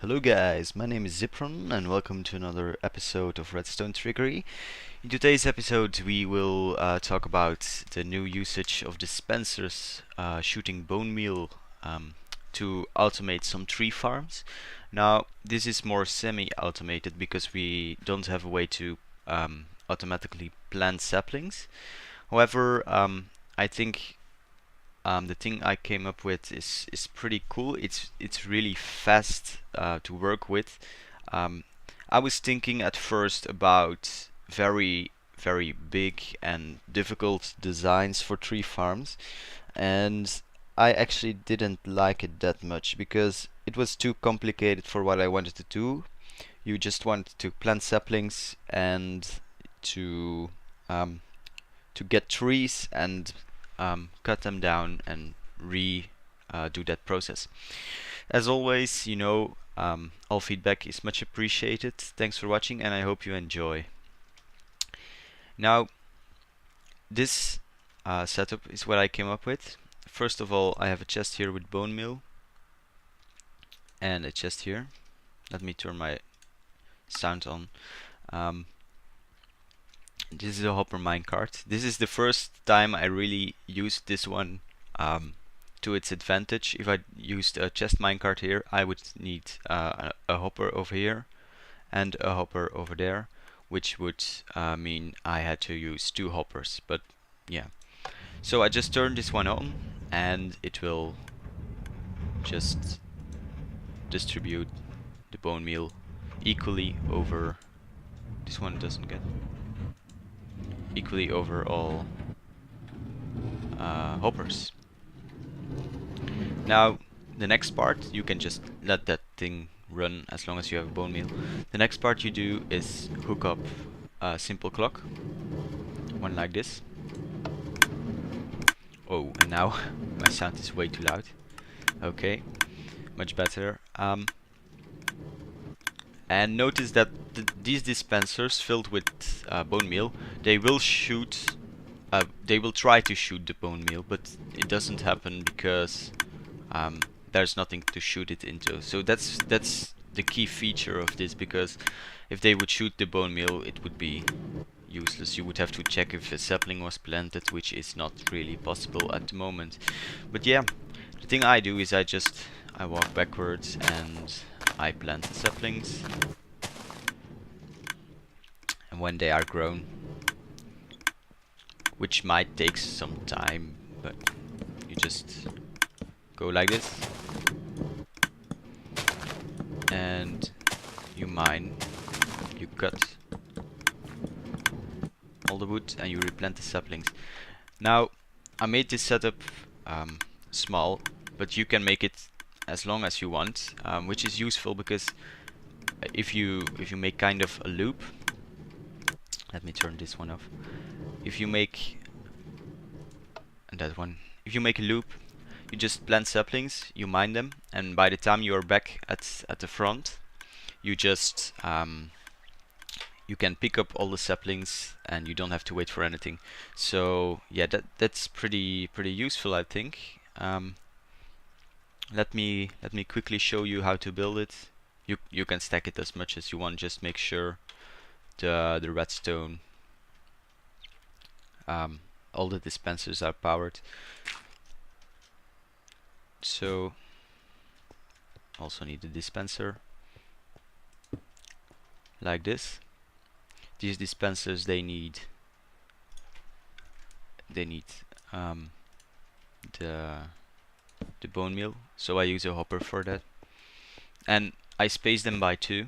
Hello guys, my name is Zipron and welcome to another episode of Redstone Trickery. In today's episode we will talk about the new usage of dispensers shooting bone meal to automate some tree farms. Now this is more semi-automated because we don't have a way to automatically plant saplings. However, I think the thing I came up with is pretty cool. It's really fast to work with. I was thinking at first about very big and difficult designs for tree farms, and I actually didn't like it that much because it was too complicated for what I wanted to do. You just want to plant saplings and to um, to get trees and cut them down and do that process. As always, all feedback is much appreciated. Thanks for watching and I hope you enjoy. Now, this setup is what I came up with. First of all, I have a chest here with bone meal and a chest here. Let me turn my sound on. This is a hopper minecart. This is the first time I really used this one to its advantage. If I used a chest minecart here, I would need a hopper over here and a hopper over there, which would mean I had to use two hoppers. But yeah, so I just turned this one on and it will just distribute the bone meal equally over. This one doesn't get equally over all hoppers. Now the next part, you can just let that thing run as long as you have a bone meal. The next part you do is hook up a simple clock, one like this. Oh, and now my sound is way too loud. Okay, much better. And notice that these dispensers filled with bone meal, they will shoot, they will try to shoot the bone meal, but it doesn't happen because there's nothing to shoot it into. So that's the key feature of this, because if they would shoot the bone meal, it would be useless. You would have to check if a sapling was planted, which is not really possible at the moment. But yeah, the thing I do is I walk backwards and I plant the saplings, and when they are grown, which might take some time, but you just go like this and you mine, you cut all the wood and you replant the saplings. Now I made this setup small, but you can make it as long as you want, which is useful because if you make kind of a loop, let me turn this one off. If you make that one, if you make a loop, you just plant saplings, you mine them, and by the time you are back at the front, you just you can pick up all the saplings and you don't have to wait for anything. So yeah, that's pretty useful, I think. Let me quickly show you how to build it. You can stack it as much as you want. Just make sure the redstone, all the dispensers are powered. So also need the dispenser like this. These dispensers, they need the bone meal, so I use a hopper for that, and I space them by 2.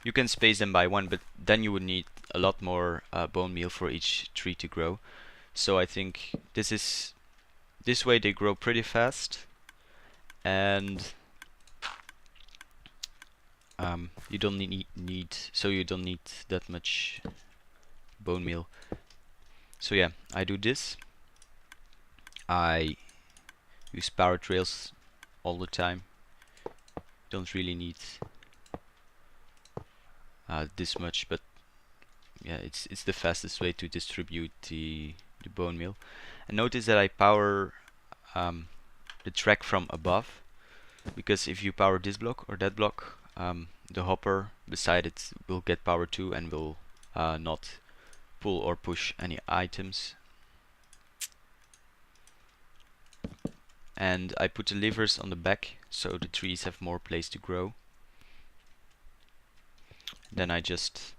You can space them by 1, but then you would need a lot more bone meal for each tree to grow. So I think this way they grow pretty fast, and you don't need that much bone meal. So yeah, I do this. I use power trails all the time. Don't really need this much, but yeah, it's the fastest way to distribute the bone meal. And notice that I power the track from above, because if you power this block or that block, the hopper beside it will get power too and will not pull or push any items. And I put the levers on the back so the trees have more place to grow. Then I just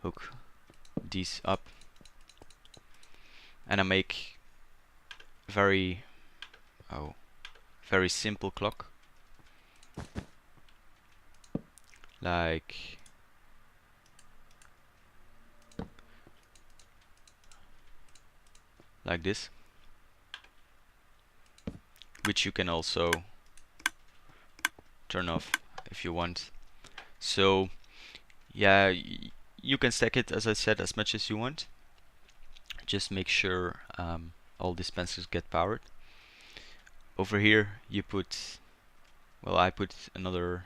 hook these up and I make very simple clock, like this, which you can also turn off if you want. So yeah, you can stack it, as I said, as much as you want. Just make sure all dispensers get powered. Over here you put, well, I put another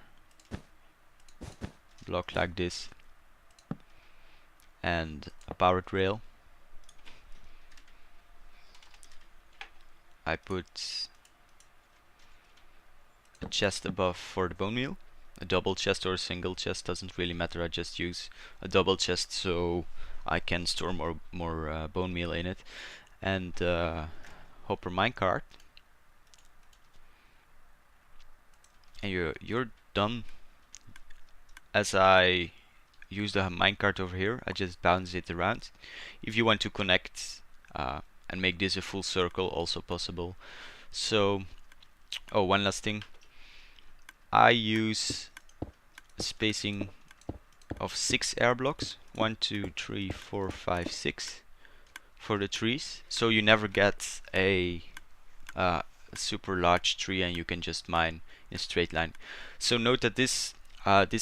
block like this and a powered rail. I put a chest above for the bone meal. A double chest or a single chest doesn't really matter. I just use a double chest so I can store more bone meal in it. And hopper minecart, and you're done. As I use the minecart over here, I just bounce it around. If you want to connect and make this a full circle, also possible. So, oh, one last thing. I use a spacing of 6 air blocks, 1, 2, 3, 4, 5, 6 for the trees, so you never get a super large tree and you can just mine in a straight line. So note that this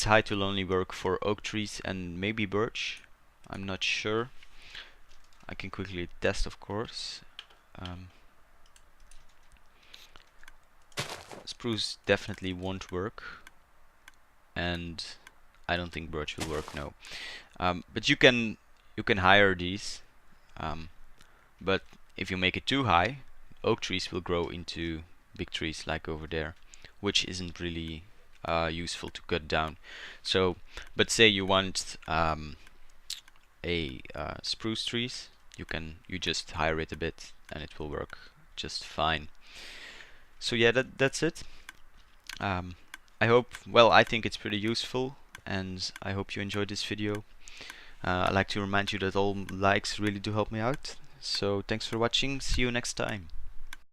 height will only work for oak trees and maybe birch. I'm not sure. I can quickly test, of course. Spruce definitely won't work, and I don't think birch will work, no. But you can hire these, but if you make it too high, oak trees will grow into big trees like over there, which isn't really useful to cut down. So, but say you want spruce trees, you just hire it a bit and it will work just fine. So yeah, that's it. I hope, well, I think it's pretty useful, and I hope you enjoyed this video. I'd like to remind you that all likes really do help me out. So thanks for watching. See you next time.